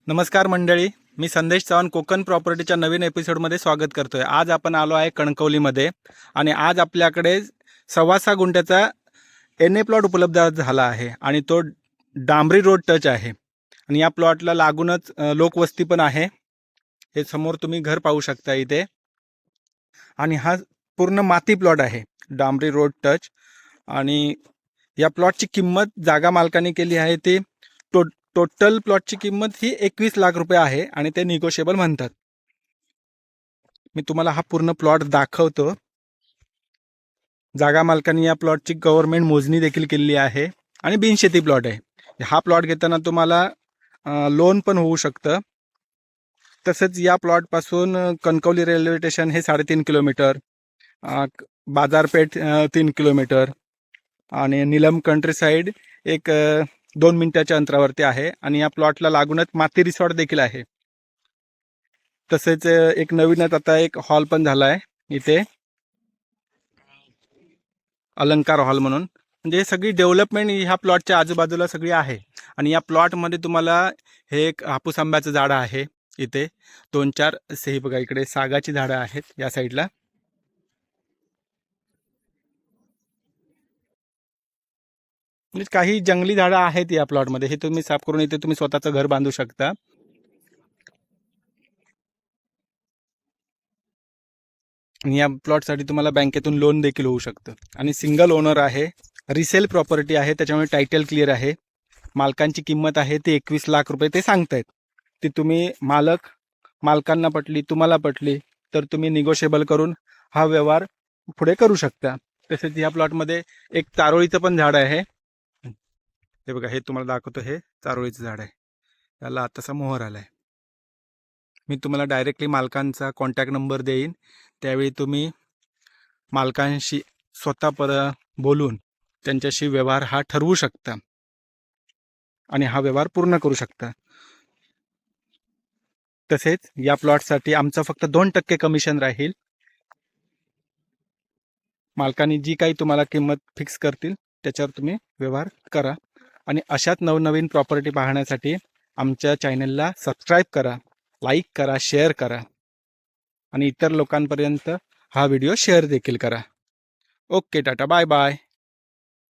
नमस्कार मंडळी, मी संदेश चव्हाण कोकण प्रॉपर्टीच्या नवीन एपिसोडमध्ये स्वागत करतोय। आज आपण आलो आहे कणकवलीमध्ये आणि आज आपल्याकडे 6.25 गुंठ्याचा एन ए प्लॉट उपलब्ध झाला आहे आणि तो डांबरी रोड टच आहे आणि या प्लॉटला लागूनच लोकवस्ती पण आहे। हे समोर तुम्ही घर पाहू शकता इथे आणि हा पूर्ण माती प्लॉट आहे, डांबरी रोड टच। आणि या प्लॉटची किंमत जागा मालकाने केली आहे ती टोटल प्लॉटची किंमत ही 21 लाख रुपये आहे आणि ते निगोशिएबल म्हणतात। मी तुम्हाला हा पूर्ण प्लॉट दाखवतो। जागा मालकाने या प्लॉटची गव्हर्नमेंट मोजणी देखील केलेली आहे आणि बिनशेती प्लॉट आहे। हा प्लॉट घेताना तुम्हाला लोन पण होऊ शकतं। तसेच या प्लॉटपासून कणकवली रेल्वे स्टेशन हे 3.5 किलोमीटर, बाजारपेठ 3 किलोमीटर आणि नीलम कंट्री साइड एक 2 मिनिटाच्या अंतरावरती आहे आणि या प्लॉटला लागूनच माती रिसॉर्ट देखील आहे। तसेच एक नवीनच आता एक हॉल पण झाला आहे इथे, अलंकार हॉल म्हणून। म्हणजे सगळी डेव्हलपमेंट ह्या प्लॉटच्या आजूबाजूला सगळी आहे। आणि या प्लॉटमध्ये तुम्हाला हे एक हापूस आंब्याचं झाडं आहे इथे, 2-4 हे बघा, इकडे सागाची झाडं आहेत या साईडला। म्हणजे काही जंगली झाडं आहेत या प्लॉटमध्ये, हे तुम्ही साफ करून इथे तुम्ही स्वतःचं घर बांधू शकता। आणि या प्लॉटसाठी तुम्हाला बँकेतून लोन देखील होऊ शकतं आणि सिंगल ओनर आहे, रिसेल प्रॉपर्टी आहे, त्याच्यामुळे टायटल क्लिअर आहे। मालकांची किंमत आहे ती 21 लाख रुपये ते सांगतायत। ती तुम्ही मालकांना पटली, तुम्हाला पटली तर तुम्ही निगोशिएबल करून हा व्यवहार पुढे करू शकता। तसेच या प्लॉटमध्ये एक चारोळीचं पण झाड आहे, हे बघा, हे तुम्हाला दाखवतो, हे चारोळीचं झाड आहे, त्याला आताचा मोहर आलाय। मी तुम्हाला डायरेक्टली मालकांचा कॉन्टॅक्ट नंबर देईन, त्यावेळी तुम्ही मालकांशी स्वतः बोलून त्यांच्याशी व्यवहार हा ठरवू शकता आणि हा व्यवहार पूर्ण करू शकता। तसेच या प्लॉटसाठी आमचं फक्त 2% कमिशन राहील। मालकांनी जी काही तुम्हाला किंमत फिक्स करतील त्याच्यावर तुम्ही व्यवहार करा। आणि अशाच नवनवीन प्रॉपर्टी पाहण्यासाठी आमच्या चॅनलला सबस्क्राईब करा, लाईक करा, शेअर करा आणि इतर लोकांपर्यंत हा व्हिडिओ शेअर देखील करा। Okay, tata, bye bye.